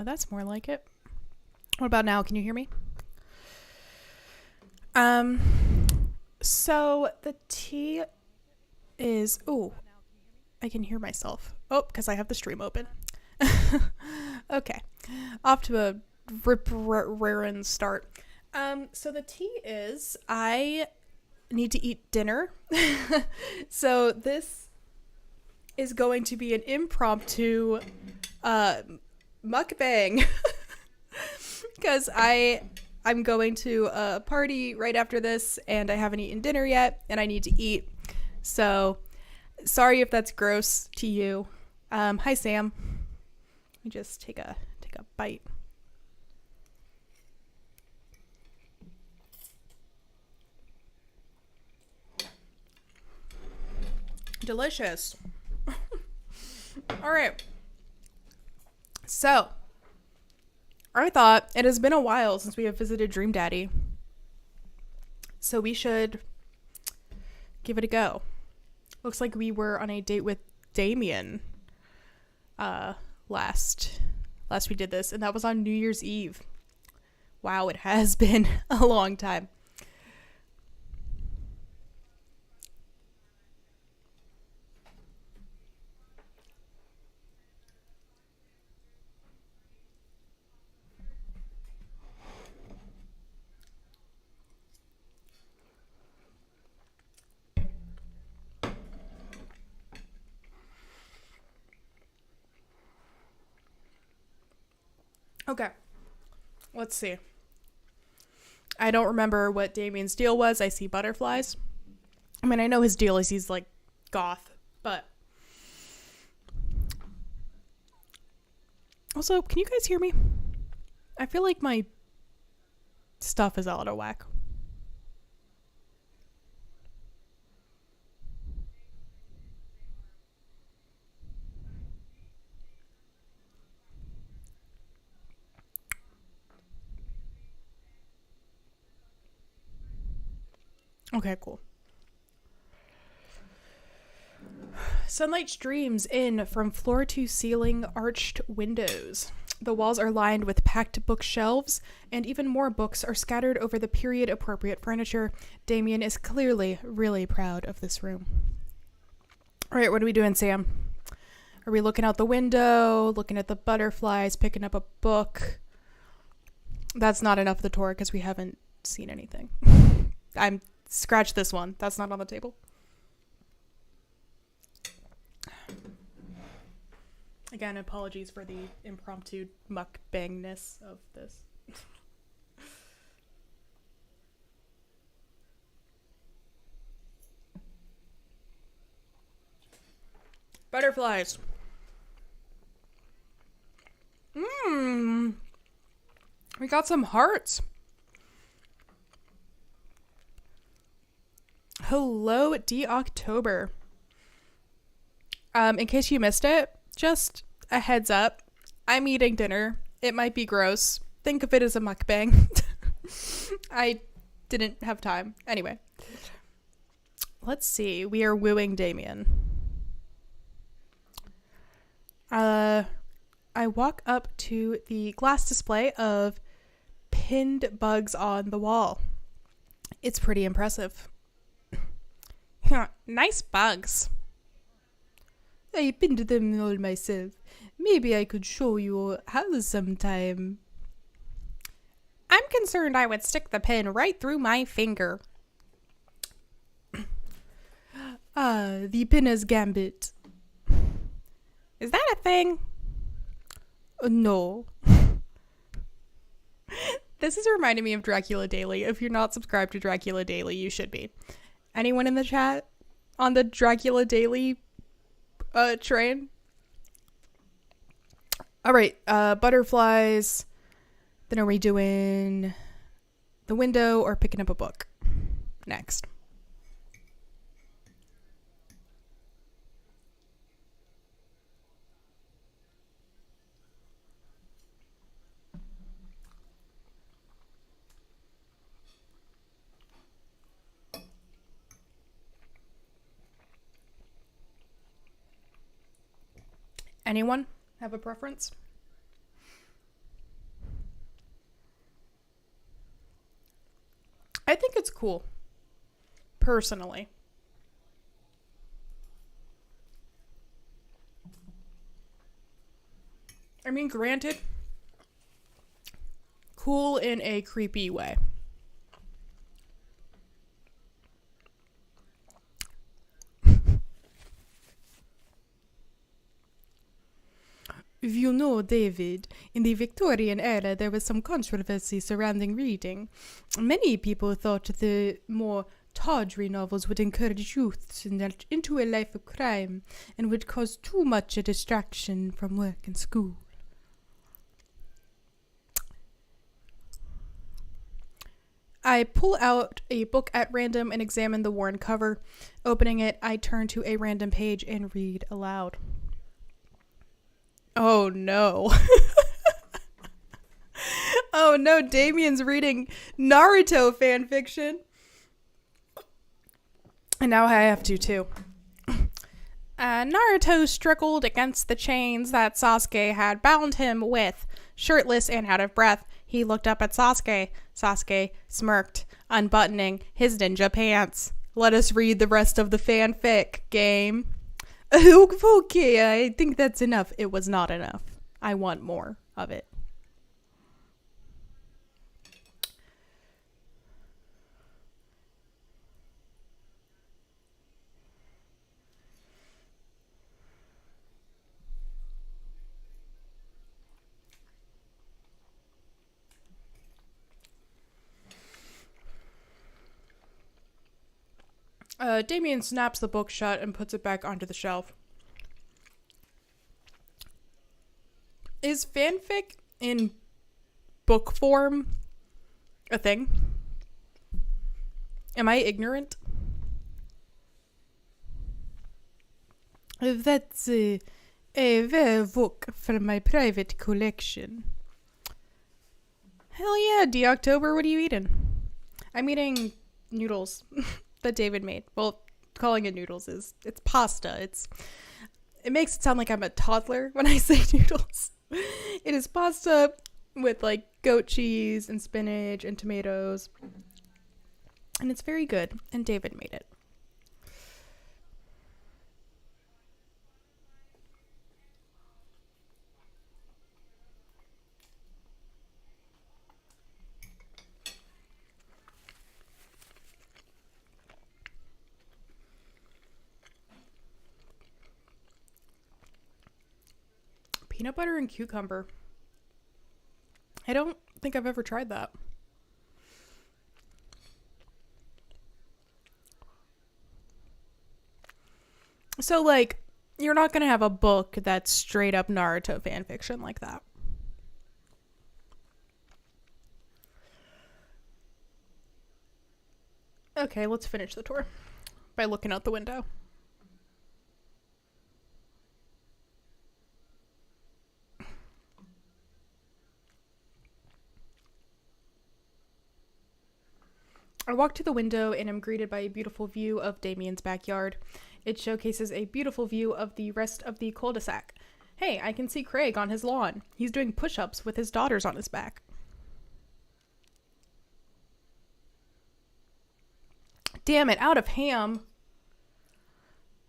That's more like it. What about now? Can you hear me? So the tea is... Oh, I can hear myself. Oh, because I have the stream open. Okay. Off to a rip-rarin start. So the tea is... I need to eat dinner. So this is going to be an impromptu mukbang. Because I'm going to a party right after this, and I haven't eaten dinner yet, and I need to eat. So, sorry if that's gross to you. Hi, Sam. Let me just take a bite. Delicious. All right. So, I thought it has been a while since we have visited Dream Daddy, so we should give it a go. Looks like we were on a date with Damien last we did this, and that was on New Year's Eve. Wow, it has been a long time. Okay, let's see. I don't remember what Damien's deal was. I see butterflies. I mean, I know his deal is he's like goth, but also, can you guys hear me? I feel like my stuff is out of whack. Okay, cool. Sunlight streams in from floor to ceiling arched windows. The walls are lined with packed bookshelves, and even more books are scattered over the period-appropriate furniture. Damien is clearly really proud of this room. All right, what are we doing, Sam? Are we looking out the window, looking at the butterflies, picking up a book? That's not enough of the tour because we haven't seen anything. Scratch this one. That's not on the table. Again, apologies for the impromptu mukbangness of this. Butterflies. We got some hearts. Hello, D October. In case you missed it, just a heads up. I'm eating dinner. It might be gross. Think of it as a mukbang. I didn't have time. Anyway. Let's see. We are wooing Damien. I walk up to the glass display of pinned bugs on the wall. It's pretty impressive. Nice bugs. I pinned them all myself. Maybe I could show you how sometime. I'm concerned I would stick the pin right through my finger. The pinner's gambit. Is that a thing? No. This is reminding me of Dracula Daily. If you're not subscribed to Dracula Daily, you should be. Anyone in the chat on the Dracula Daily train? All right, butterflies. Then are we doing the window or picking up a book next? Anyone have a preference? I think it's cool, personally. I mean, granted, cool in a creepy way. You know, David, in the Victorian era there was some controversy surrounding reading. Many people thought the more tawdry novels would encourage youths into a life of crime and would cause too much a distraction from work and school. I pull out a book at random and examine the worn cover. Opening it, I turn to a random page and read aloud. Oh no. Oh no, Damien's reading Naruto fanfiction. And now I have to too. Naruto struggled against the chains that Sasuke had bound him with. Shirtless and out of breath, he looked up at Sasuke. Sasuke smirked, unbuttoning his ninja pants. Let us read the rest of the fanfic, game. Okay, I think that's enough. It was not enough. I want more of it. Damien snaps the book shut and puts it back onto the shelf. Is fanfic in book form a thing? Am I ignorant? That's a rare book from my private collection. Hell yeah, D-October, what are you eating? I'm eating noodles that David made. Well, calling it noodles it's pasta. It makes it sound like I'm a toddler when I say noodles. It is pasta with like goat cheese and spinach and tomatoes. And it's very good. And David made it. Peanut butter and cucumber. I don't think I've ever tried that. So, like, you're not going to have a book that's straight up Naruto fanfiction like that. Okay, let's finish the tour by looking out the window. I walk to the window and am greeted by a beautiful view of Damien's backyard. It showcases a beautiful view of the rest of the cul-de-sac. Hey, I can see Craig on his lawn. He's doing push-ups with his daughters on his back. Damn it, out of ham.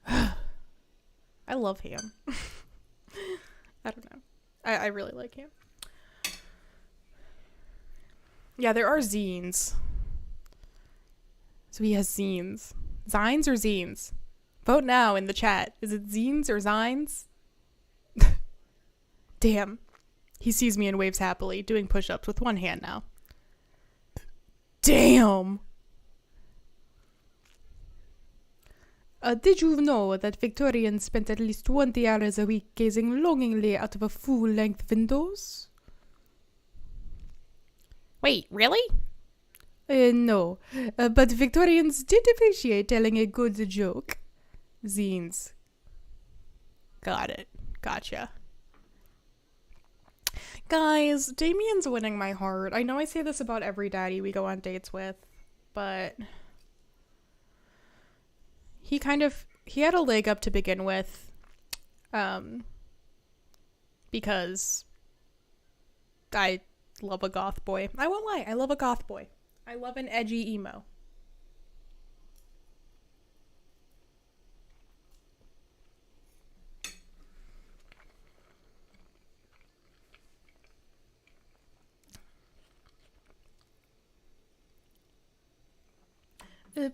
I love ham. I don't know. I really like ham. Yeah, there are zines. So he has zines. Zines or zines? Vote now in the chat. Is it zines or zines? Damn. He sees me and waves happily, doing push-ups with one hand now. Damn! Did you know that Victorians spent at least 20 hours a week gazing longingly out of a full-length windows? Wait, really? No, but Victorians did appreciate telling a good joke. Zines. Got it. Gotcha. Guys, Damien's winning my heart. I know I say this about every daddy we go on dates with, but he had a leg up to begin with, because I love a goth boy. I won't lie, I love a goth boy. I love an edgy emo.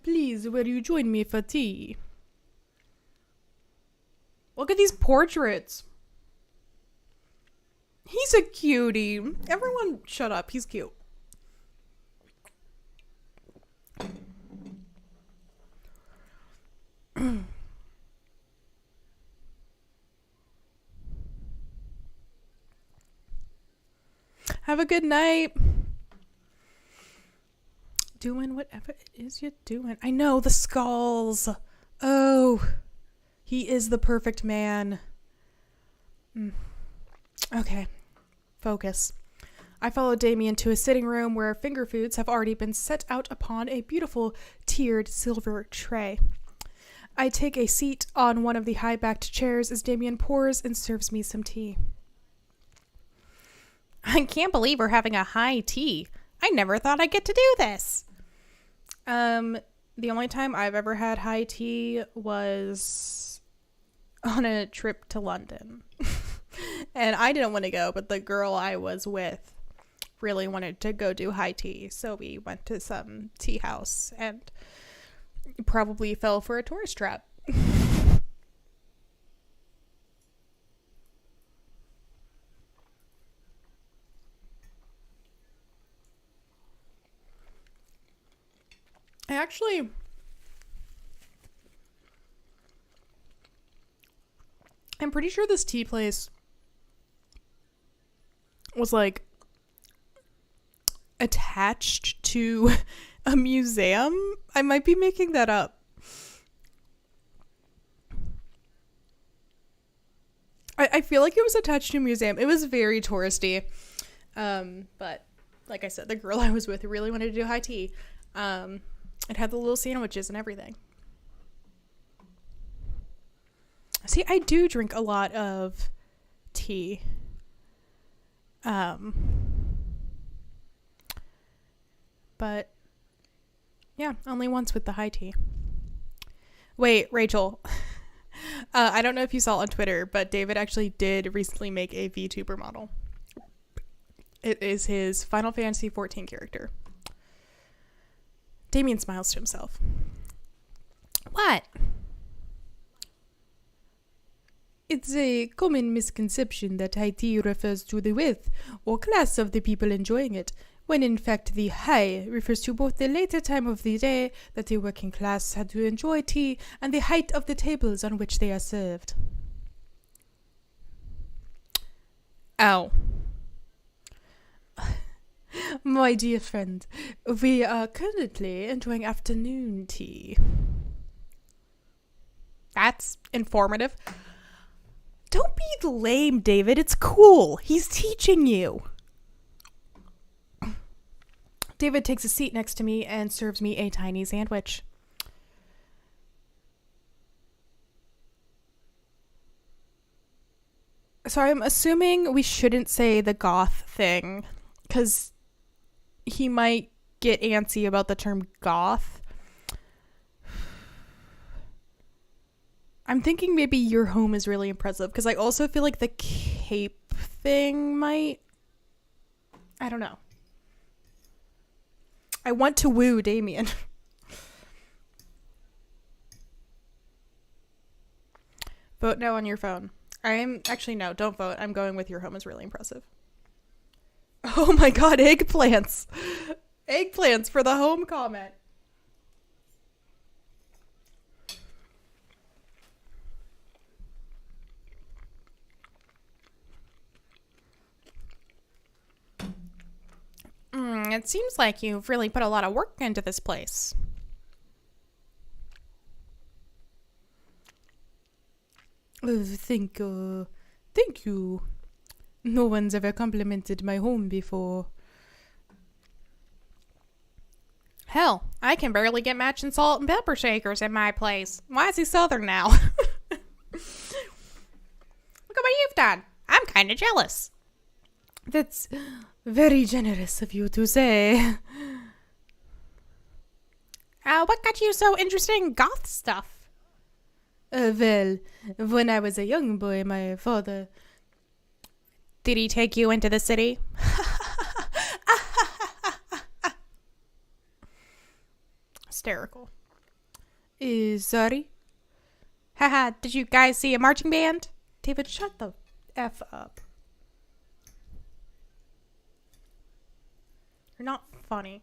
Please, will you join me for tea? Look at these portraits. He's a cutie. Everyone shut up. He's cute. Have a good night. Doing whatever it is you're doing. I know, the skulls. Oh, he is the perfect man. Okay, focus. I follow Damien to a sitting room where finger foods have already been set out upon a beautiful tiered silver tray. I take a seat on one of the high-backed chairs as Damien pours and serves me some tea. I can't believe we're having a high tea. I never thought I'd get to do this. The only time I've ever had high tea was on a trip to London. And I didn't want to go, but the girl I was with really wanted to go do high tea. So we went to some tea house and probably fell for a tourist trap. I'm pretty sure this tea place was like attached to a museum. I might be making that up. I feel like it was attached to a museum. It was very touristy. But like I said, the girl I was with really wanted to do high tea. It had the little sandwiches and everything. See, I do drink a lot of tea. But yeah, only once with the high tea. Wait, Rachel. I don't know if you saw on Twitter, but David actually did recently make a VTuber model. It is his Final Fantasy XIV character. Damien smiles to himself. What? It's a common misconception that high tea refers to the wealth or class of the people enjoying it, when in fact the high refers to both the later time of the day that the working class had to enjoy tea and the height of the tables on which they are served. Ow. My dear friend, we are currently enjoying afternoon tea. That's informative. Don't be lame, David. It's cool. He's teaching you. David takes a seat next to me and serves me a tiny sandwich. So I'm assuming we shouldn't say the goth thing, because he might get antsy about the term goth. I'm thinking maybe your home is really impressive, because I also feel like the cape thing might... I don't know. I want to woo Damien. Vote no on your phone. Actually, no, don't vote. I'm going with your home is really impressive. Oh my god, eggplants. Eggplants for the home comment. It seems like you've really put a lot of work into this place. Thank you. No one's ever complimented my home before. Hell, I can barely get matching salt and pepper shakers in my place. Why is he southern now? Look at what you've done. I'm kind of jealous. That's very generous of you to say. what got you so interested in goth stuff? Well, when I was a young boy, my father... Did he take you into the city? Hysterical. Sorry? Haha, did you guys see a marching band? David, shut the F up. You're not funny.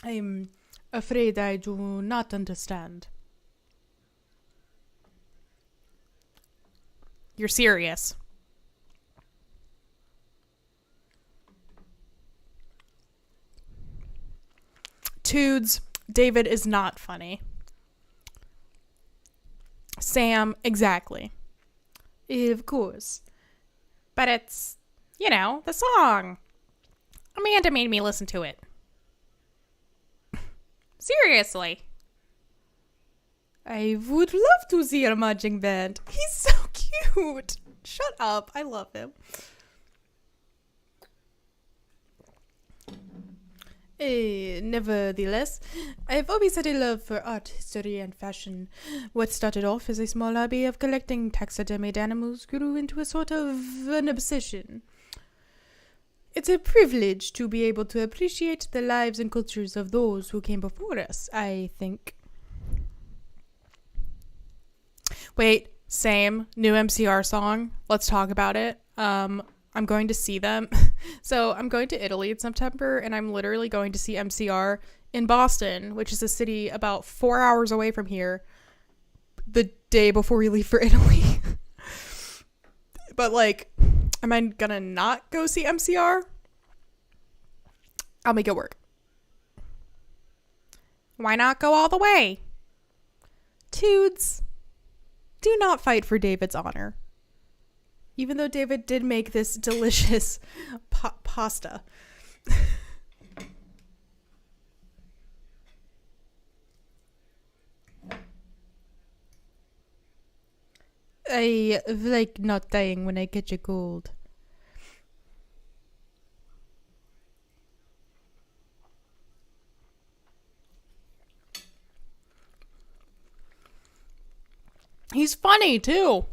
I'm afraid I do not understand. You're serious. Toods, David is not funny. Sam, exactly. Of course. But it's, the song. Amanda made me listen to it. Seriously. I would love to see a marching band. He's so cute. Shut up. I love him. Nevertheless, I've always had a love for art, history, and fashion. What started off as a small hobby of collecting taxidermied animals grew into a sort of an obsession. It's a privilege to be able to appreciate the lives and cultures of those who came before us, I think. Wait, same, new MCR song. Let's talk about it. I'm going to see them. So I'm going to Italy in September, and I'm literally going to see MCR in Boston, which is a city about 4 hours away from here, the day before we leave for Italy. But, am I gonna not go see MCR? I'll make it work. Why not go all the way? Toods, do not fight for David's honor. Even though David did make this delicious pasta. I like not dying when I catch a cold. He's funny too.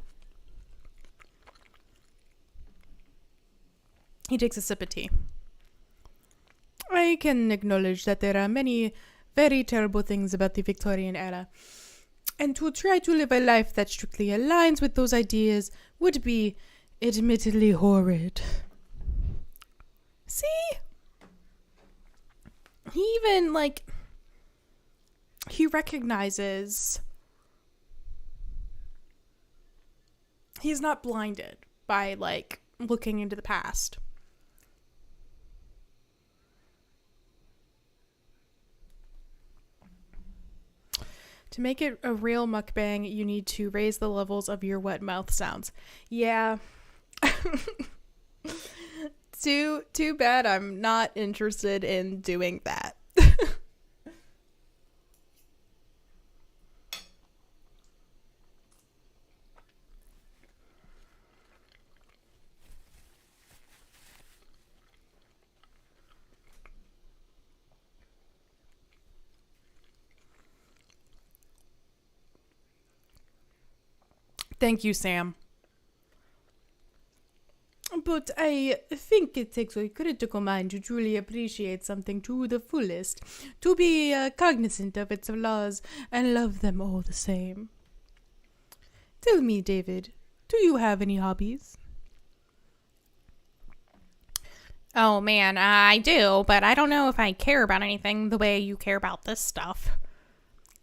He takes a sip of tea. I can acknowledge that there are many very terrible things about the Victorian era. And to try to live a life that strictly aligns with those ideas would be admittedly horrid. See? He even, he recognizes he's not blinded by, looking into the past. To make it a real mukbang, you need to raise the levels of your wet mouth sounds. Yeah. Too bad I'm not interested in doing that. Thank you, Sam. But I think it takes a critical mind to truly appreciate something to the fullest, to be cognizant of its flaws and love them all the same. Tell me, David, do you have any hobbies? Oh man, I do, but I don't know if I care about anything the way you care about this stuff.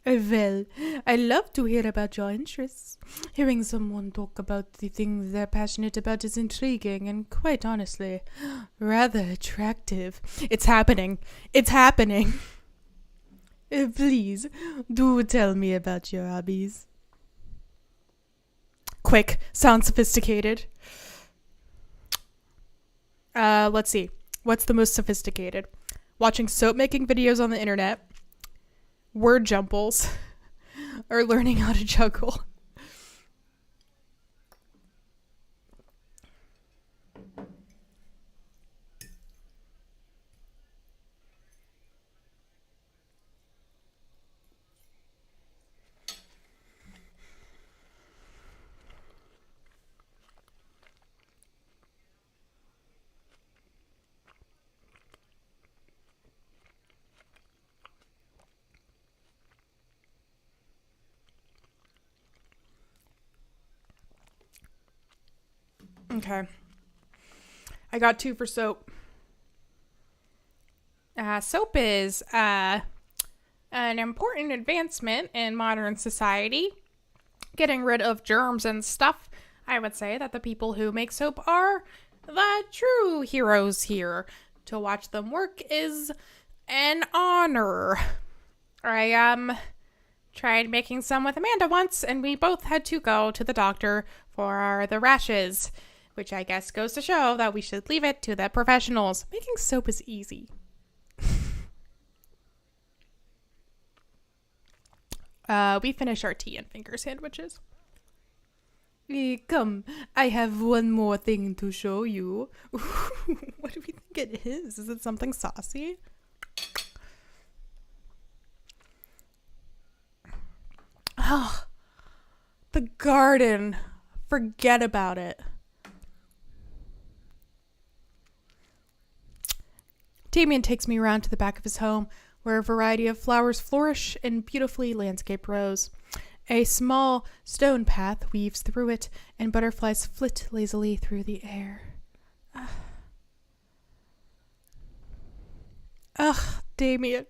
Well, I love to hear about your interests. Hearing someone talk about the things they're passionate about is intriguing and, quite honestly, rather attractive. It's happening. It's happening. Please, do tell me about your hobbies. Quick, sound sophisticated. Let's see. What's the most sophisticated? Watching soap making videos on the internet, word jumbles, or learning how to juggle? Okay. I got 2 for soap. Soap is an important advancement in modern society. Getting rid of germs and stuff. I would say that the people who make soap are the true heroes here. To watch them work is an honor. I tried making some with Amanda once, and we both had to go to the doctor for the rashes, which I guess goes to show that we should leave it to the professionals. Making soap is easy. We finish our tea and finger sandwiches. Come, I have one more thing to show you. What do we think it is? Is it something saucy? Oh, the garden. Forget about it. Damien takes me around to the back of his home, where a variety of flowers flourish in beautifully landscaped rows. A small stone path weaves through it, and butterflies flit lazily through the air. Ugh, Damien,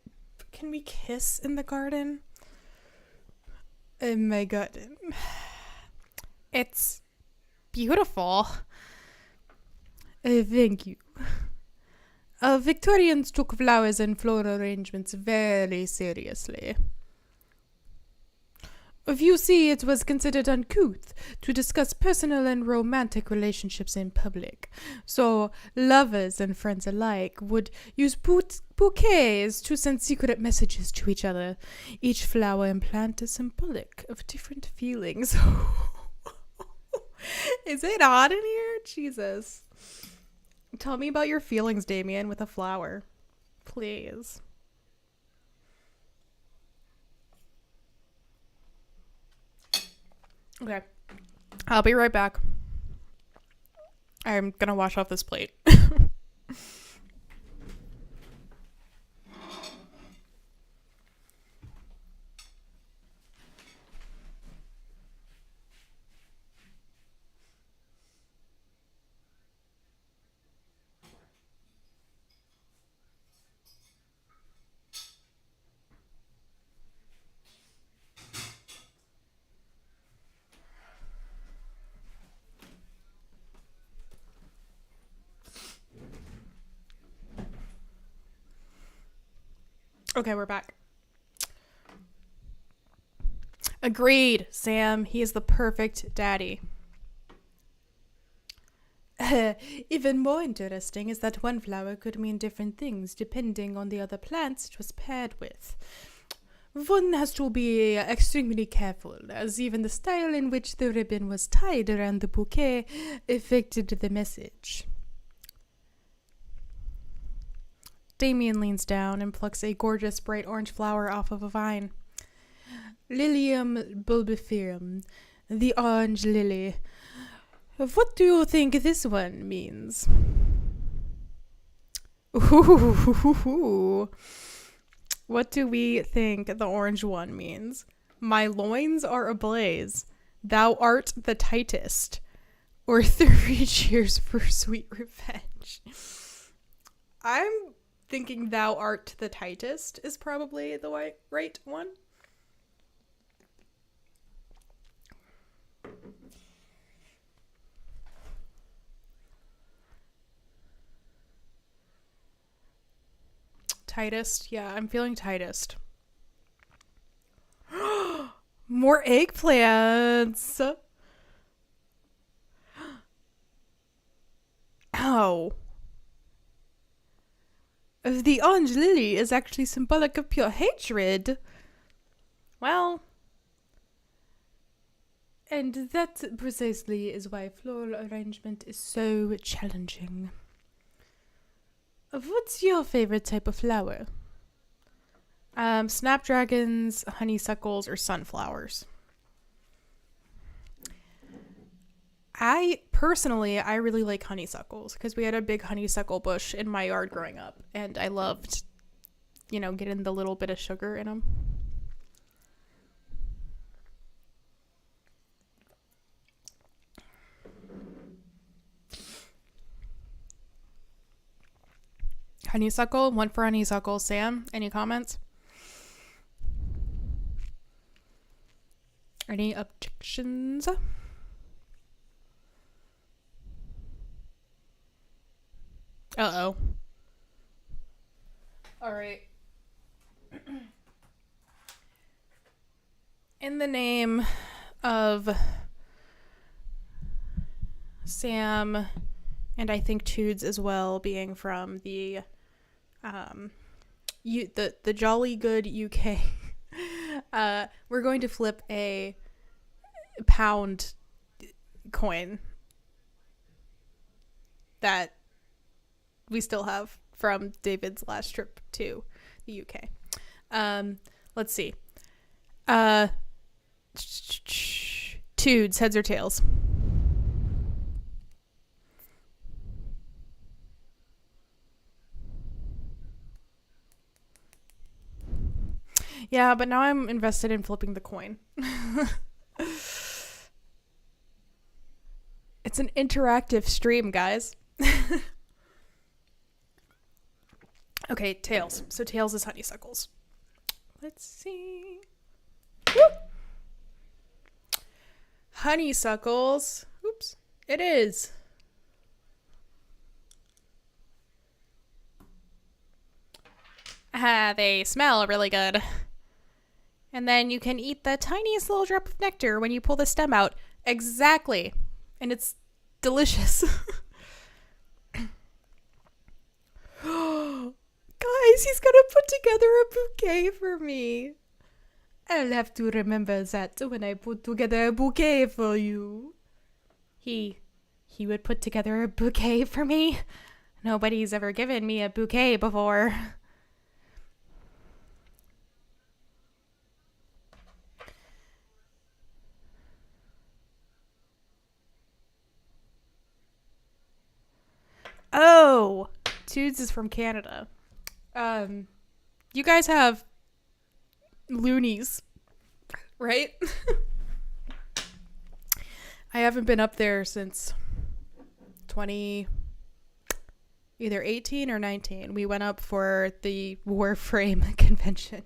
can we kiss in the garden? In my garden. It's beautiful. Thank you. Victorians took flowers and floral arrangements very seriously. You see, it was considered uncouth to discuss personal and romantic relationships in public, so lovers and friends alike would use bouquets to send secret messages to each other. Each flower and plant is symbolic of different feelings. Is it hot in here? Jesus. Tell me about your feelings, Damien, with a flower. Please. Okay. I'll be right back. I'm gonna wash off this plate. Okay, we're back. Agreed, Sam. He is the perfect daddy. Even more interesting is that one flower could mean different things depending on the other plants it was paired with. One has to be extremely careful, as even the style in which the ribbon was tied around the bouquet affected the message. Damien leans down and plucks a gorgeous bright orange flower off of a vine. Lilium bulbiferum, the orange lily. What do you think this one means? Ooh. What do we think the orange one means? My loins are ablaze. Thou art the tightest. Or 3 cheers for sweet revenge. I'm thinking thou art the tightest is probably the right one. Tightest? Yeah, I'm feeling tightest. More eggplants! Ow. The orange lily is actually symbolic of pure hatred. Well, and that precisely is why floral arrangement is so challenging. What's your favorite type of flower? Snapdragons, honeysuckles, or sunflowers. I really like honeysuckles because we had a big honeysuckle bush in my yard growing up, and I loved, getting the little bit of sugar in them. Honeysuckle, one for honeysuckle. Sam, any comments? Any objections? Uh-oh. All right. In the name of Sam, and I think Toods as well, being from the Jolly Good UK, we're going to flip a pound coin that we still have from David's last trip to the UK. Let's see. Toods, heads or tails? Yeah, but now I'm invested in flipping the coin. It's an interactive stream, guys. Okay, tails. So tails is honeysuckles. Let's see. Woo! Honeysuckles. Oops. It is. They smell really good. And then you can eat the tiniest little drop of nectar when you pull the stem out. Exactly. And it's delicious. Guys, he's gonna put together a bouquet for me. I'll have to remember that when I put together a bouquet for you. He would put together a bouquet for me? Nobody's ever given me a bouquet before. Oh, Toods is from Canada. You guys have loonies, right? I haven't been up there since either 18 or 19. We went up for the Warframe convention.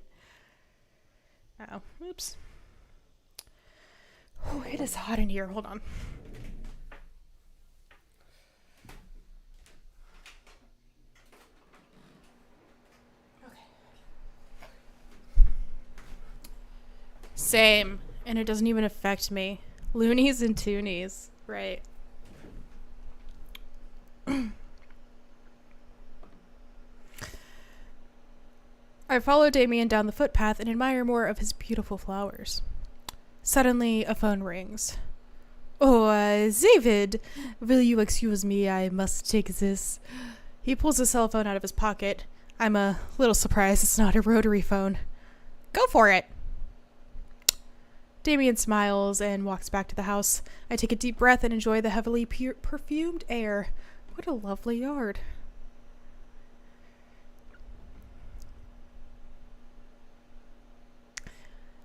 Oh, oops. Oh, it is hot in here. Hold on. Same. And it doesn't even affect me. Loonies and toonies. Right. I follow Damien down the footpath and admire more of his beautiful flowers. Suddenly, a phone rings. Oh, David, will you excuse me? I must take this. He pulls his cell phone out of his pocket. I'm a little surprised it's not a rotary phone. Go for it. Damien smiles and walks back to the house. I take a deep breath and enjoy the heavily perfumed air. What a lovely yard.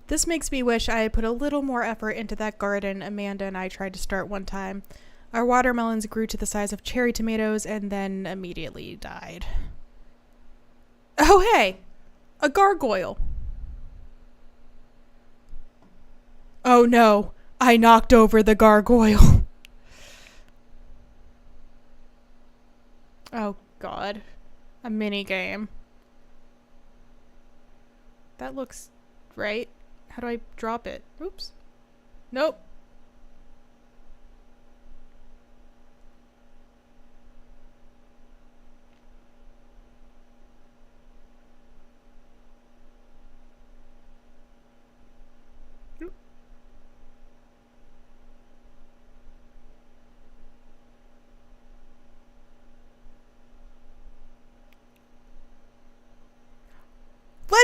This makes me wish I had put a little more effort into that garden Amanda and I tried to start one time. Our watermelons grew to the size of cherry tomatoes and then immediately died. Oh, hey! A gargoyle! Oh no, I knocked over the gargoyle. Oh god. A mini game. That looks right. How do I drop it? Oops. Nope.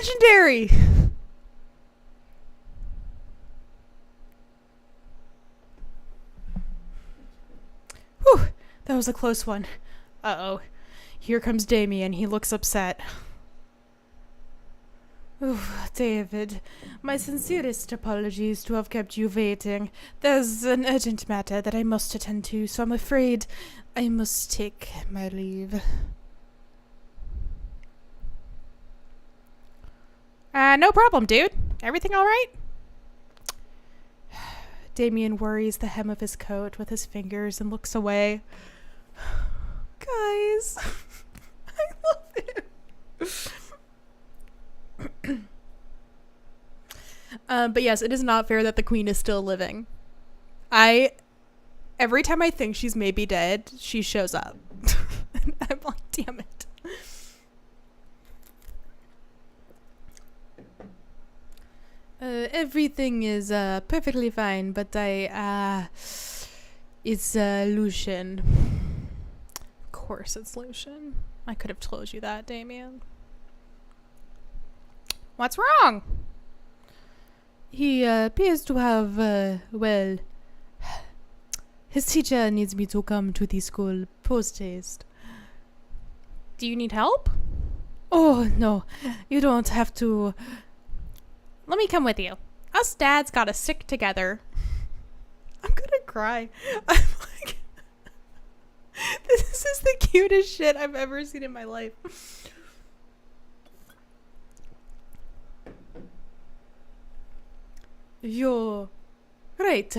legendary! Whew, that was a close one. Uh-oh. Here comes Damien. He looks upset. Oh, David, my sincerest apologies to have kept you waiting. There's an urgent matter that I must attend to, so I'm afraid I must take my leave. No problem, dude. Everything all right? Damien worries the hem of his coat with his fingers and looks away. Guys, I love him. But yes, it is not fair that the queen is still living. Every time I think she's maybe dead, she shows up. I'm like, damn it. Everything is perfectly fine, but it's Lucian. Of course it's Lucian. I could have told you that, Damien. What's wrong? He appears to have, well, his teacher needs me to come to the school post-haste. Do you need help? Oh, no, you don't have to. Let me come with you. Us dads gotta stick together. I'm gonna cry. I'm like, this is the cutest shit I've ever seen in my life. You're right.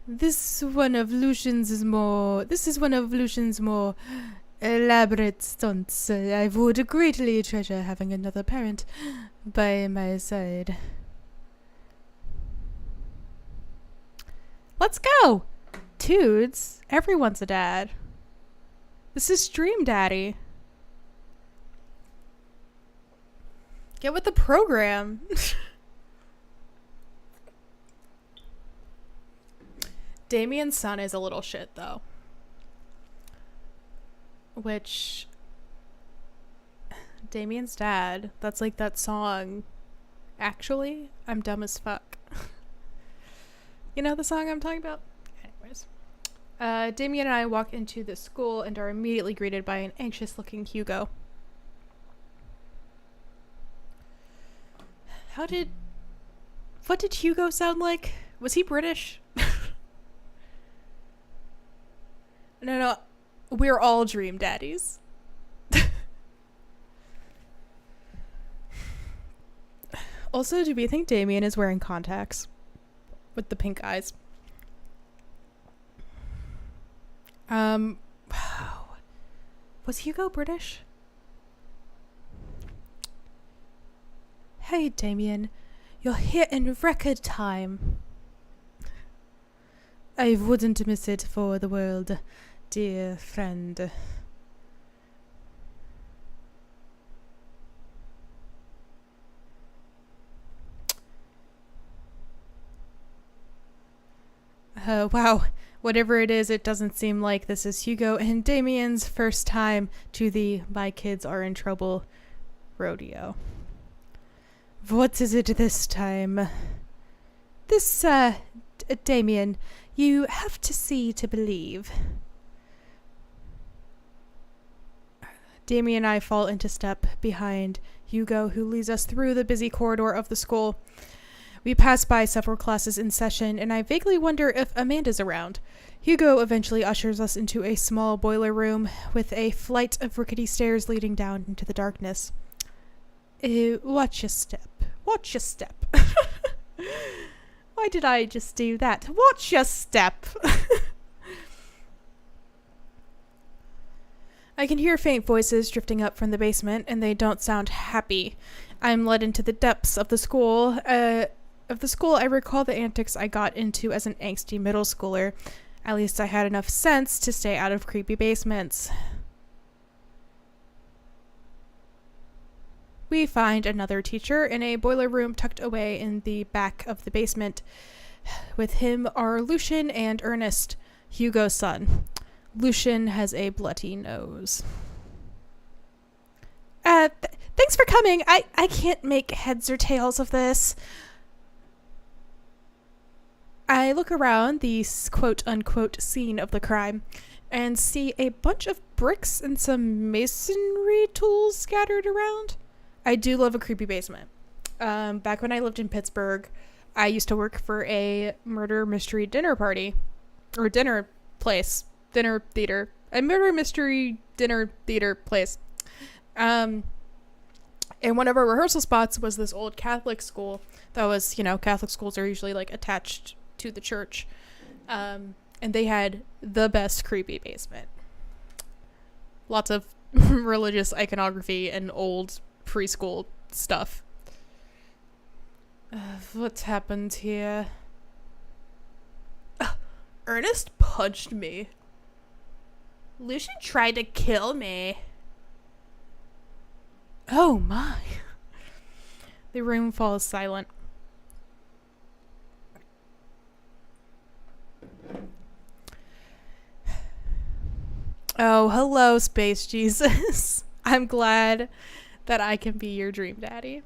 This is one of Lucian's more elaborate stunts. I would greatly treasure having another parent by my side. Let's go! Dudes, everyone's a dad. This is Stream Daddy. Get with the program. Damien's son is a little shit, though. Which... Damien's dad, that's like that song, Actually, I'm Dumb as Fuck. You know the song I'm talking about? Anyways. Damien and I walk into the school and are immediately greeted by an anxious-looking Hugo. What did Hugo sound like? Was he British? No, we're all dream daddies. Also, do we think Damien is wearing contacts with the pink eyes? Wow. Was Hugo British? Hey, Damien. You're here in record time. I wouldn't miss it for the world, dear friend. Wow. Whatever it is, it doesn't seem like this is Hugo and Damien's first time to the My Kids Are in Trouble rodeo. What is it this time? This, Damien, you have to see to believe. Damien and I fall into step behind Hugo, who leads us through the busy corridor of the school. We pass by several classes in session, and I vaguely wonder if Amanda's around. Hugo eventually ushers us into a small boiler room with a flight of rickety stairs leading down into the darkness. Watch your step. Watch your step. Why did I just do that? Watch your step. I can hear faint voices drifting up from the basement, and they don't sound happy. I'm led into the depths of the school. I recall the antics I got into as an angsty middle schooler. At least I had enough sense to stay out of creepy basements. We find another teacher in a boiler room tucked away in the back of the basement. With him are Lucian and Ernest, Hugo's son. Lucian has a bloody nose. Thanks thanks for coming. I can't make heads or tails of this. I look around the quote-unquote scene of the crime and see a bunch of bricks and some masonry tools scattered around. I do love a creepy basement. Back when I lived in Pittsburgh, I used to work for a murder mystery dinner party. Or dinner place. Dinner theater. A murder mystery dinner theater place. And one of our rehearsal spots was this old Catholic school that was, Catholic schools are usually like attached to the church. And they had the best creepy basement. Lots of religious iconography and old preschool stuff. What's happened here? Ernest punched me. Lucian tried to kill me. Oh my. The room falls silent. Oh, hello, Space Jesus. I'm glad that I can be your dream daddy.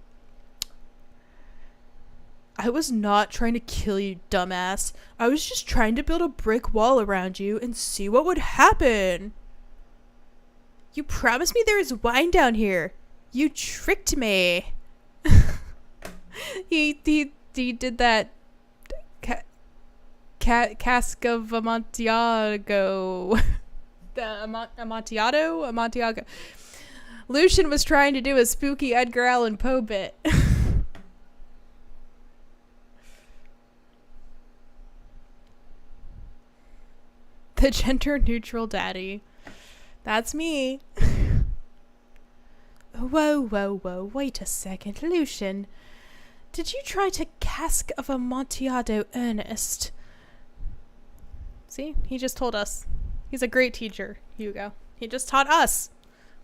I was not trying to kill you, dumbass. I was just trying to build a brick wall around you and see what would happen. You promised me there is wine down here. You tricked me. He did that cask of Amontillado. The Amontillado? Lucian was trying to do a spooky Edgar Allan Poe bit. The gender-neutral daddy. That's me. Whoa, wait a second. Lucian, did you try to cask of Amontillado Ernest? See? He just told us. He's a great teacher, Hugo. He just taught us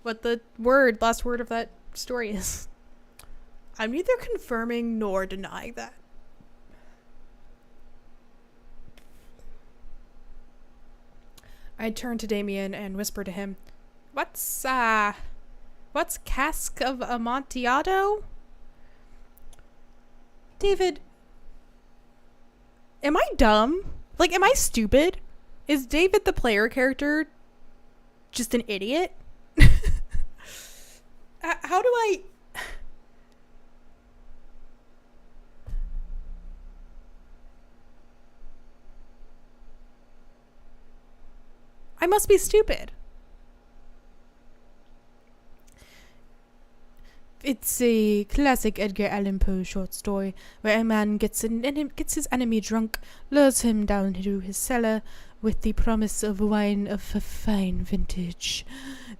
what the last word of that story is. I'm neither confirming nor denying that. I turned to Damien and whispered to him, What's cask of Amontillado? David, am I dumb? Like, am I stupid? Is David the player character just an idiot? How do I must be stupid. It's a classic Edgar Allan Poe short story where a man gets his enemy drunk, lures him down to his cellar with the promise of wine of a fine vintage,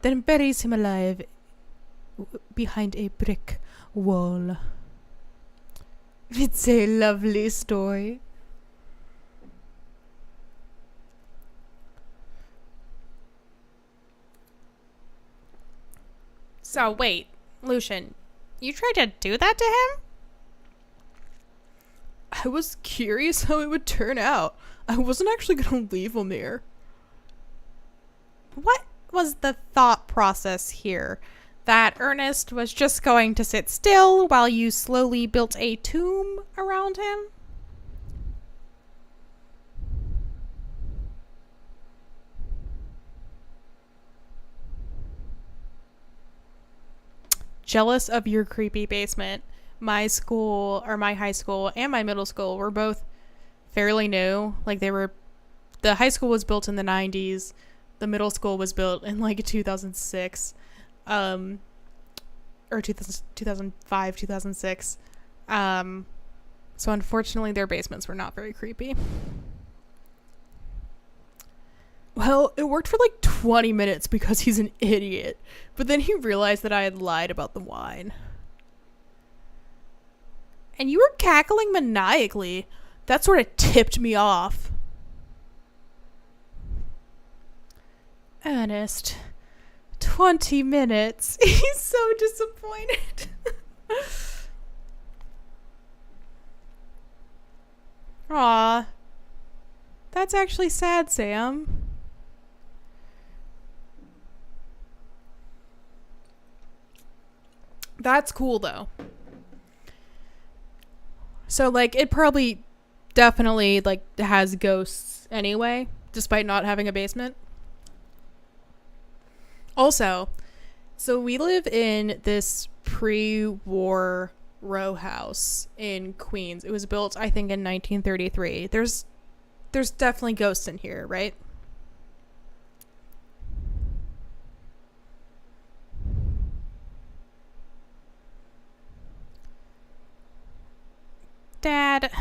then buries him alive behind a brick wall. It's a lovely story. So wait, Lucian, you tried to do that to him? I was curious how it would turn out. I wasn't actually going to leave him here. What was the thought process here? That Ernest was just going to sit still while you slowly built a tomb around him? Jealous of your creepy basement. My high school and my middle school were both fairly new. Like the high school was built in the 90s. The middle school was built in like 2006. Or 2005, 2006. So unfortunately their basements were not very creepy. Well, it worked for like 20 minutes because he's an idiot. But then he realized that I had lied about the wine. And you were cackling maniacally. That sort of tipped me off. Ernest, 20 minutes. He's so disappointed. Aw. That's actually sad, Sam. That's cool, though. So, like, it probably definitely, like, has ghosts anyway, despite not having a basement. Also, so we live in this pre-war row house in Queens. It was built, I think, in 1933. There's definitely ghosts in here, right? Dad,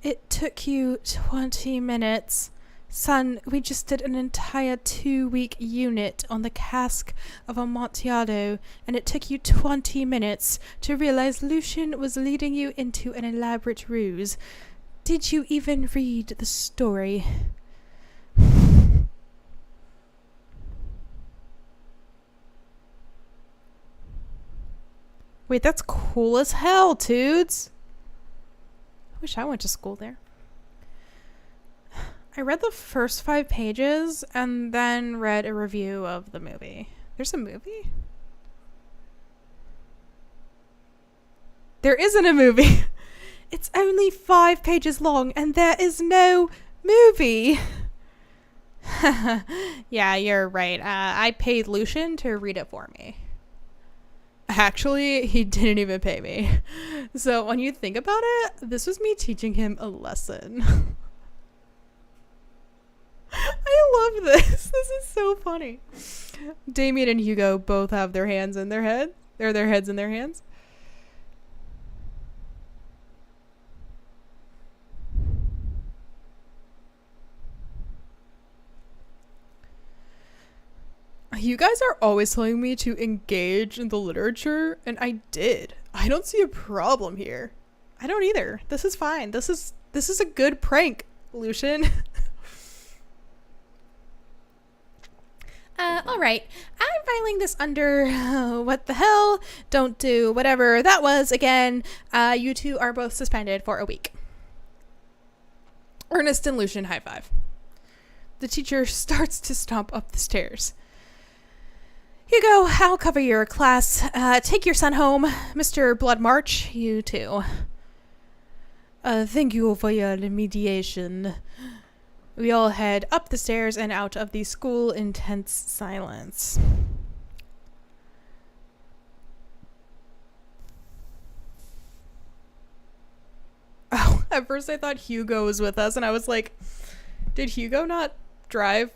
it took you 20 minutes. Son, we just did an entire 2-week unit on the cask of Amontillado, and it took you 20 minutes to realize Lucian was leading you into an elaborate ruse. Did you even read the story? Wait, that's cool as hell, dudes. I wish I went to school there. I read the first 5 pages and then read a review of the movie. There's a movie? There isn't a movie. It's only 5 pages long and there is no movie. Yeah, you're right. I paid Lucian to read it for me. Actually, he didn't even pay me. So when you think about it, this was me teaching him a lesson. I love this. This is so funny. Damien and Hugo both have their hands in their head. Or their heads in their hands. You guys are always telling me to engage in the literature, and I did. I don't see a problem here. I don't either. This is fine. This is a good prank, Lucian. All right. I'm filing this under what the hell? Don't do whatever that was again. You two are both suspended for a week. Ernest and Lucian high five. The teacher starts to stomp up the stairs. Hugo, I'll cover your class. Take your son home. Mr. Bloodmarch, you too. Thank you for your mediation. We all head up the stairs and out of the school in tense silence. Oh, at first I thought Hugo was with us, and I was like, did Hugo not drive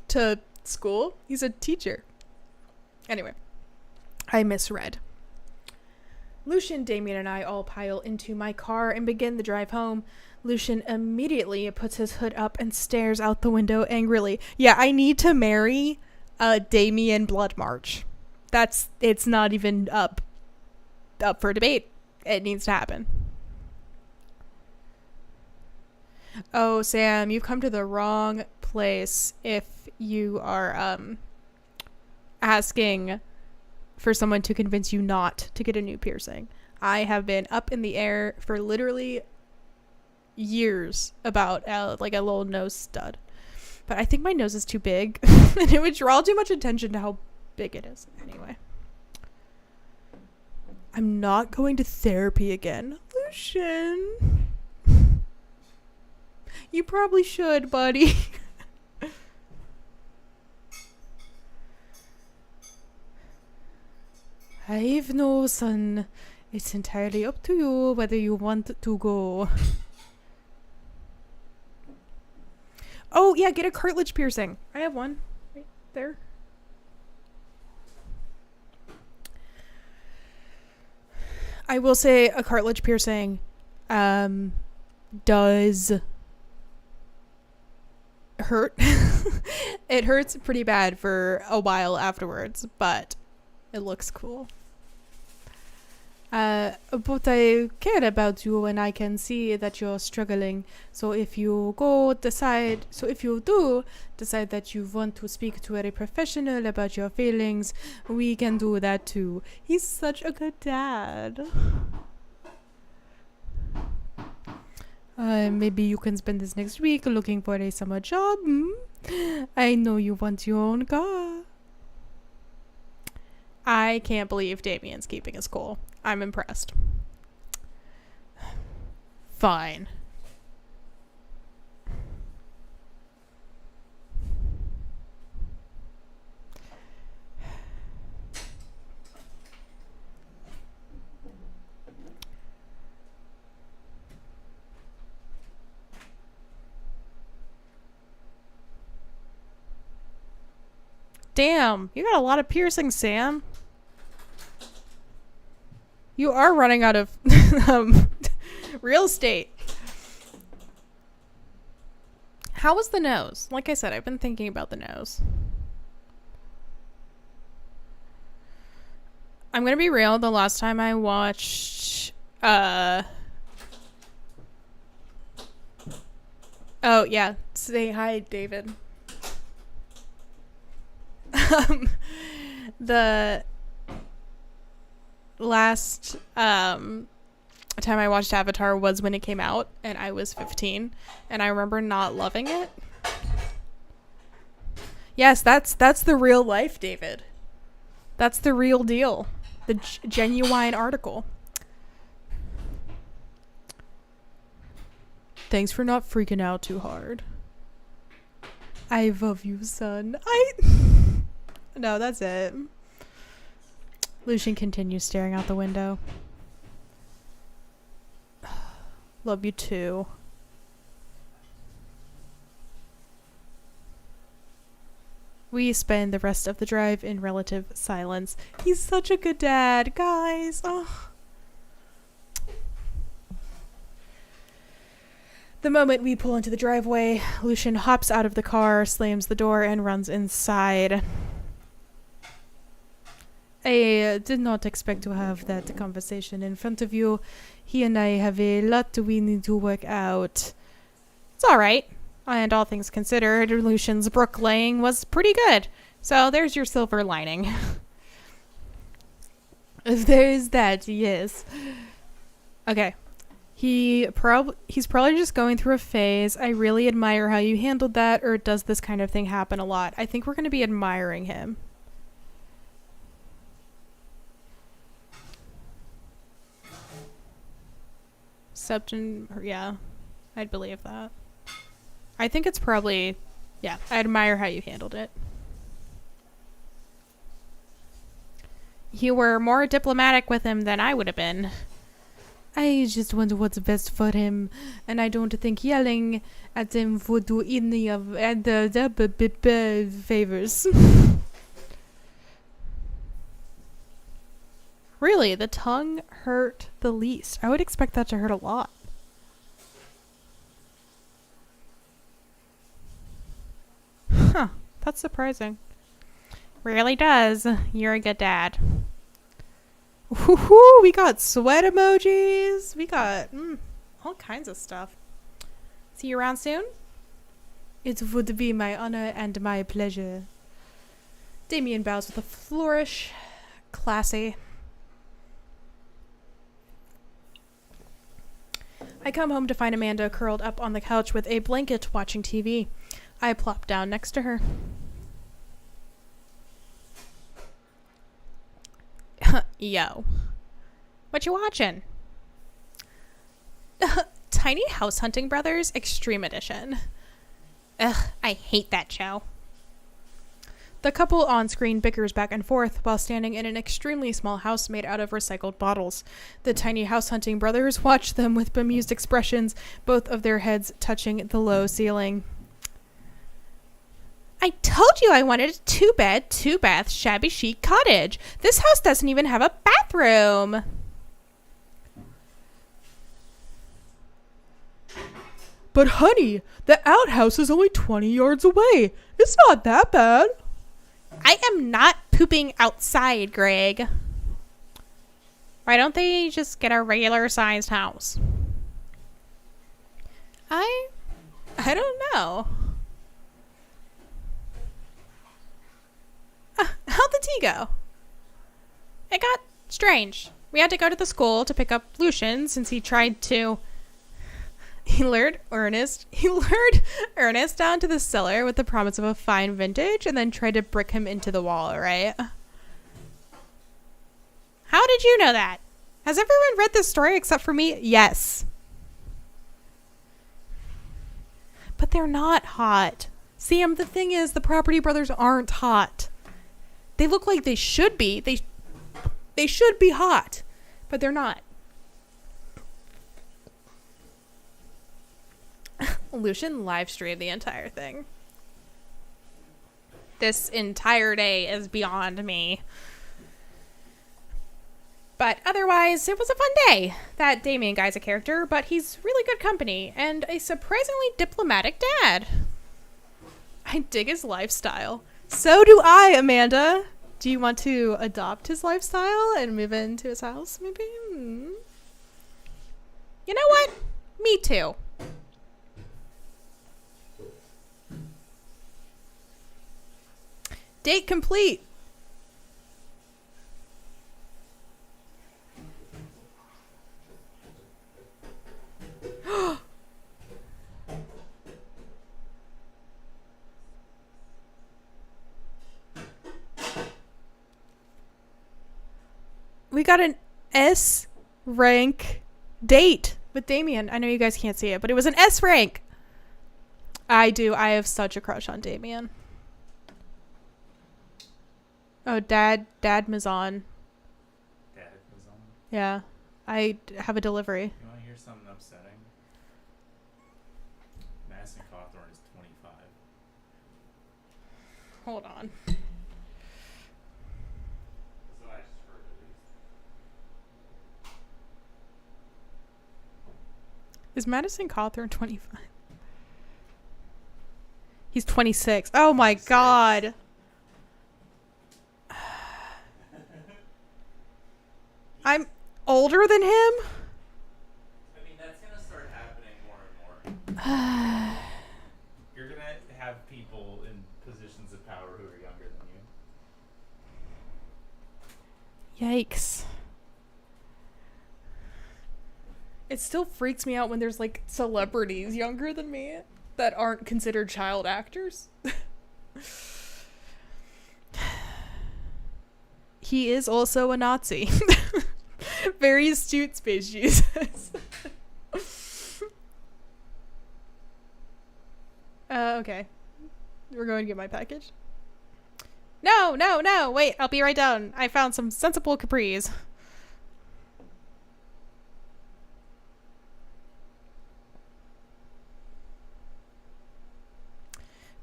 to school? He's a teacher. Anyway, I misread. Lucian, Damien, and I all pile into my car and begin the drive home. Lucian immediately puts his hood up and stares out the window angrily. Yeah, I need to marry Damien Bloodmarch. It's not even up for debate. It needs to happen. Oh, Sam, you've come to the wrong place if you are asking for someone to convince you not to get a new piercing. I have been up in the air for literally years about like a little nose stud, but I think my nose is too big and it would draw too much attention to how big it is. Anyway, I'm not going to therapy again. Lucian, you probably should, buddy. I've no son. It's entirely up to you whether you want to go. Oh, yeah, get a cartilage piercing. I have one right there. I will say a cartilage piercing does hurt. It hurts pretty bad for a while afterwards, but it looks cool. But I care about you and I can see that you're struggling. So if you do decide that you want to speak to a professional about your feelings, we can do that too. He's such a good dad. Maybe you can spend this next week looking for a summer job. I know you want your own car. I can't believe Damien's keeping his cool. I'm impressed. Fine. Damn, you got a lot of piercings, Sam. You are running out of real estate. How was the nose? Like I said, I've been thinking about the nose. I'm gonna be real. The last time I watched, oh yeah, say hi, David. The last time I watched Avatar was when it came out, and I was 15, and I remember not loving it. Yes, that's the real life, David. That's the real deal. The genuine article. Thanks for not freaking out too hard. I love you, son. No, that's it. Lucian continues staring out the window. Love you too. We spend the rest of the drive in relative silence. He's such a good dad, guys. Oh. The moment we pull into the driveway, Lucian hops out of the car, slams the door, and runs inside. I did not expect to have that conversation in front of you. He and I have a lot we need to work out. It's alright. And all things considered, Lucian's bricklaying was pretty good. So there's your silver lining. There is that, yes. Okay. He's probably just going through a phase. I really admire how you handled that, or does this kind of thing happen a lot? I think we're going to be admiring him. Yeah, I'd believe that. I think it's probably, yeah, I admire how you handled it. You were more diplomatic with him than I would have been. I just wonder what's best for him, and I don't think yelling at him would do any of the favors. Really, the tongue hurt the least. I would expect that to hurt a lot. Huh, that's surprising. Really does. You're a good dad. Woohoo! We got sweat emojis. We got all kinds of stuff. See you around soon? It would be my honor and my pleasure. Damien bows with a flourish. Classy. I come home to find Amanda curled up on the couch with a blanket watching TV. I plop down next to her. Yo. What you watching? Tiny House Hunting Brothers Extreme Edition. Ugh, I hate that show. The couple on screen bickers back and forth while standing in an extremely small house made out of recycled bottles. The Tiny House Hunting Brothers watch them with bemused expressions, both of their heads touching the low ceiling. I told you I wanted a 2-bed, 2-bath, shabby chic cottage. This house doesn't even have a bathroom. But honey, the outhouse is only 20 yards away. It's not that bad. I am not pooping outside, Greg. Why don't they just get a regular sized house? I don't know. How'd the tea go? It got strange. We had to go to the school to pick up Lucian since he tried to... He lured Ernest down to the cellar with the promise of a fine vintage and then tried to brick him into the wall, right? How did you know that? Has everyone read this story except for me? Yes. But they're not hot. Sam, the thing is, the Property Brothers aren't hot. They look like they should be. They should be hot, but they're not. Lucian live streamed the entire thing. This entire day is beyond me. But otherwise, it was a fun day. That Damien guy's a character, but he's really good company and a surprisingly diplomatic dad. I dig his lifestyle. So do I, Amanda. Do you want to adopt his lifestyle and move into his house, maybe? You know what? Me too. Date complete. We got an S rank date with Damien. I know you guys can't see it, but it was an S rank. I do. I have such a crush on Damien. Oh, Dad Mazon. Dad Mazon? Yeah. I have a delivery. You want to hear something upsetting? Madison Cawthorn is 25. Hold on. That's what I just heard, at least. Is Madison Cawthorn 25? He's 26. Oh my 26. God. I'm older than him? I mean, that's going to start happening more and more. You're going to have people in positions of power who are younger than you. Yikes. It still freaks me out when there's like celebrities younger than me that aren't considered child actors. He is also a Nazi. Very astute, Space Jesus. Okay. We're going to get my package. No. Wait, I'll be right down. I found some sensible capris.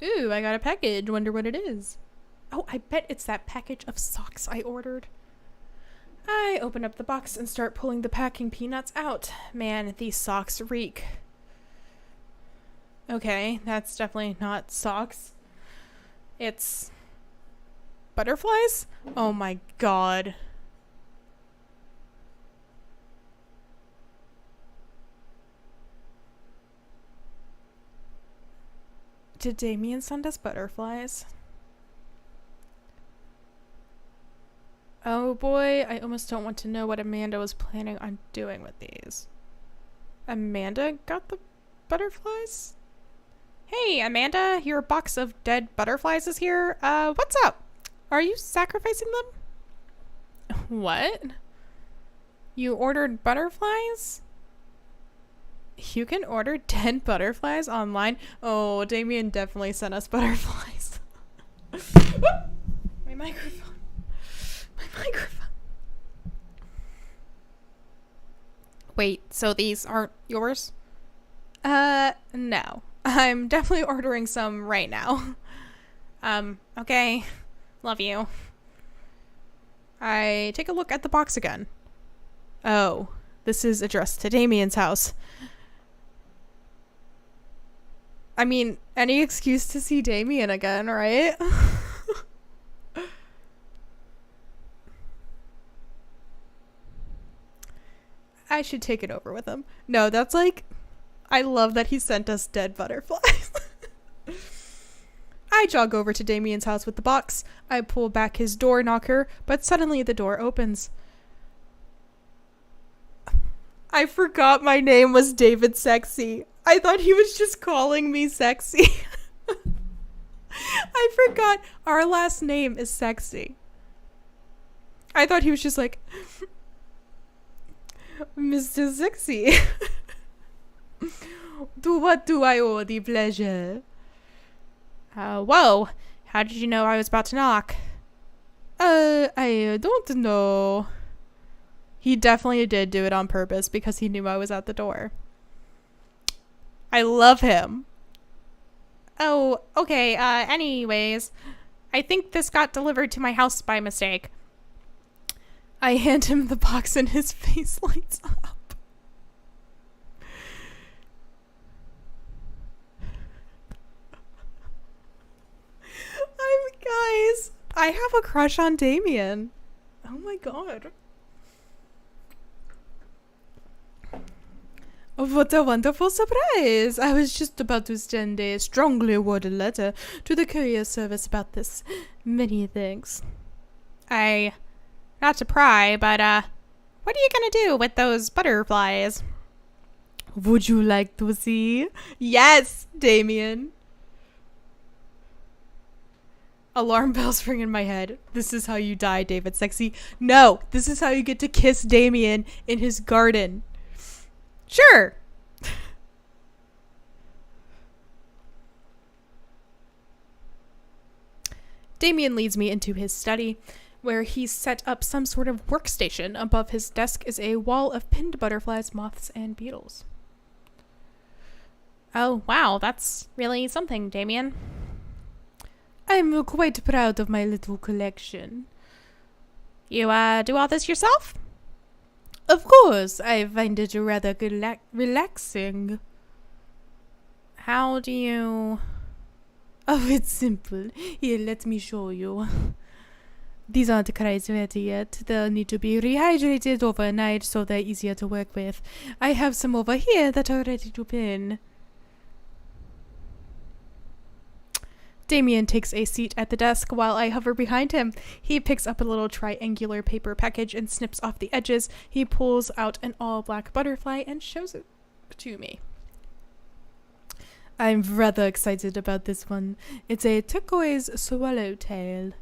Ooh, I got a package. Wonder what it is. Oh, I bet it's that package of socks I ordered. I open up the box and start pulling the packing peanuts out. Man, these socks reek. Okay, that's definitely not socks. It's butterflies? Oh my God. Did Damien send us butterflies? Oh boy, I almost don't want to know what Amanda was planning on doing with these. Amanda got the butterflies? Hey, Amanda, your box of dead butterflies is here. What's up? Are you sacrificing them? What? You ordered butterflies? You can order dead butterflies online? Oh, Damien definitely sent us butterflies. My microphone. Wait, so these aren't yours? No. I'm definitely ordering some right now. Okay. Love you. I take a look at the box again. Oh, this is addressed to Damien's house. I mean, any excuse to see Damien again, right? I should take it over with him. No, that's like... I love that he sent us dead butterflies. I jog over to Damien's house with the box. I pull back his door knocker, but suddenly the door opens. I forgot my name was David Sexy. I thought he was just calling me Sexy. I forgot our last name is Sexy. I thought he was just like, Mr. Sexy. To what do I owe the pleasure? Whoa. How did you know I was about to knock? I don't know. He definitely did do it on purpose because he knew I was at the door. I love him. Oh, okay, anyways. I think this got delivered to my house by mistake. I hand him the box and his face lights up. Guys, I have a crush on Damien. Oh my god. What a wonderful surprise! I was just about to send a strongly worded letter to the courier service about this. Many thanks. Not to pry, but, what are you gonna do with those butterflies? Would you like to see? Yes, Damien. Alarm bells ring in my head. This is how you die, David Sexy. No, this is how you get to kiss Damien in his garden. Sure. Damien leads me into his study, where he's set up some sort of workstation. Above his desk is a wall of pinned butterflies, moths, and beetles. Oh, wow, that's really something, Damien. I'm quite proud of my little collection. You, do all this yourself? Of course, I find it rather relaxing. How do you... Oh, it's simple. Here, let me show you. These aren't quite ready yet. They'll need to be rehydrated overnight so they're easier to work with. I have some over here that are ready to pin. Damien takes a seat at the desk while I hover behind him. He picks up a little triangular paper package and snips off the edges. He pulls out an all-black butterfly and shows it to me. I'm rather excited about this one. It's a turquoise swallowtail.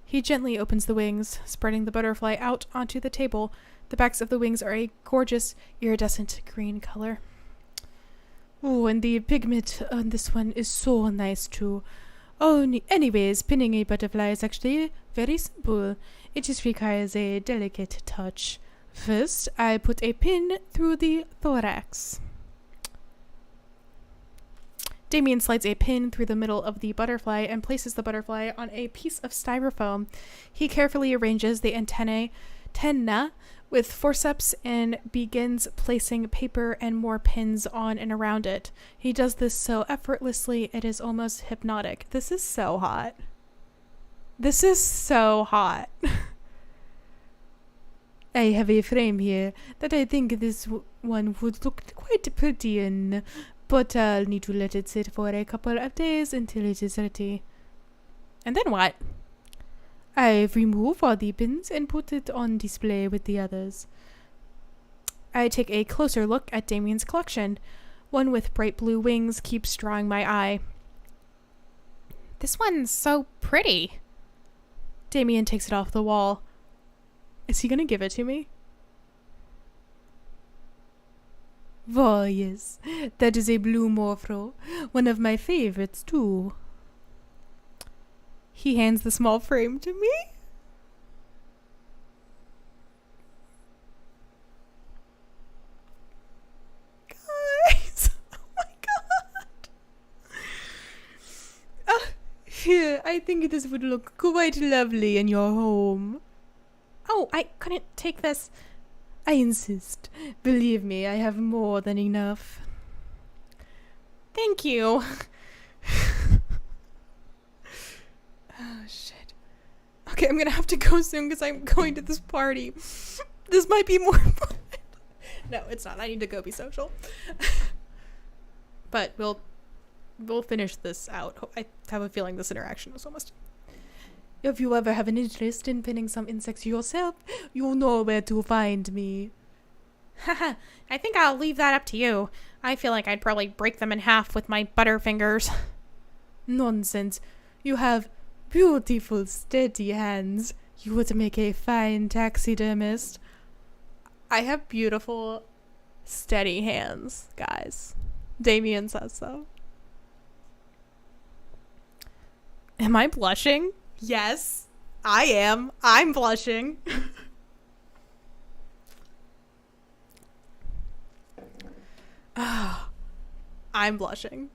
He gently opens the wings, spreading the butterfly out onto the table. The backs of the wings are a gorgeous iridescent green color. Oh, and the pigment on this one is so nice too. Oh, anyways, pinning a butterfly is actually very simple. It just requires a delicate touch. First, I put a pin through the thorax. Damien slides a pin through the middle of the butterfly and places the butterfly on a piece of styrofoam. He carefully arranges the antenna with forceps and begins placing paper and more pins on and around it. He does this so effortlessly, it is almost hypnotic. This is so hot. This is so hot. I have a frame here that I think this one would look quite pretty in, but I'll need to let it sit for a couple of days until it is ready. And then what? I remove all the pins and put it on display with the others. I take a closer look at Damien's collection. One with bright blue wings keeps drawing my eye. This one's so pretty. Damien takes it off the wall. Is he gonna give it to me? Oh, yes. That is a blue morpho. One of my favorites, too. He hands the small frame to me. Guys! Oh my god! Here, I think this would look quite lovely in your home. Oh, I couldn't take this. I insist. Believe me, I have more than enough. Thank you. Oh, shit. Okay, I'm gonna have to go soon because I'm going to this party. This might be more fun. No, it's not. I need to go be social. But we'll finish this out. I have a feeling this interaction is almost... If you ever have an interest in pinning some insects yourself, you'll know where to find me. Haha, I think I'll leave that up to you. I feel like I'd probably break them in half with my butterfingers. Nonsense. You have beautiful, steady hands. You would make a fine taxidermist. I have beautiful, steady hands, guys. Damien says so. Am I blushing? Yes, I am. I'm blushing. I'm blushing.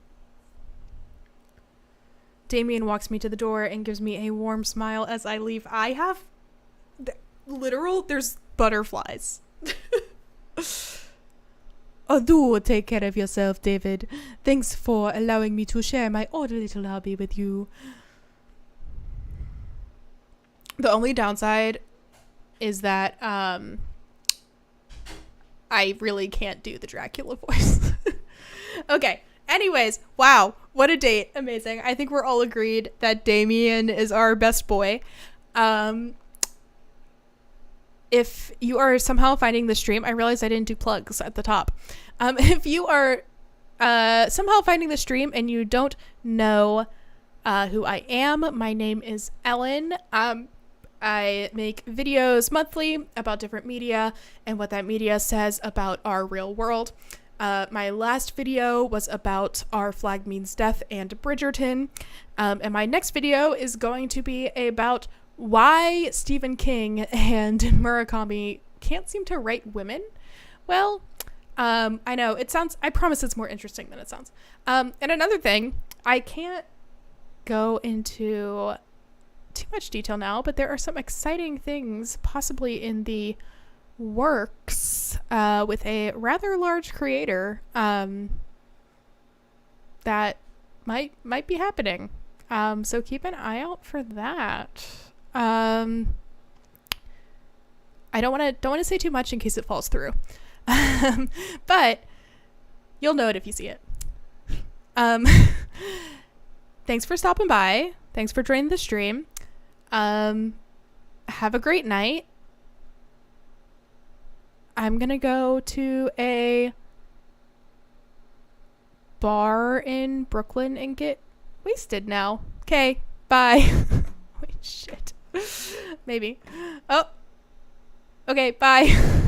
Damien walks me to the door and gives me a warm smile as I leave. I have there's butterflies. Oh, do take care of yourself, David. Thanks for allowing me to share my odd little hobby with you. The only downside is that I really can't do the Dracula voice. Okay. Anyways, wow, what a date. Amazing. I think we're all agreed that Damien is our best boy. If you are somehow finding the stream, I realized I didn't do plugs at the top. If you are somehow finding the stream and you don't know who I am, my name is Ellen. I make videos monthly about different media and what that media says about our real world. My last video was about Our Flag Means Death and Bridgerton. And my next video is going to be about why Stephen King and Murakami can't seem to write women. Well, I know I promise it's more interesting than it sounds. And another thing, I can't go into too much detail now, but there are some exciting things possibly in the works with a rather large creator that might be happening. So keep an eye out for that. I don't want to say too much in case it falls through. But you'll know it if you see it. Thanks for stopping by. Thanks for joining the stream. Have a great night. I'm gonna go to a bar in Brooklyn and get wasted now. Okay, bye. Wait, shit. Maybe. Oh. Okay, bye.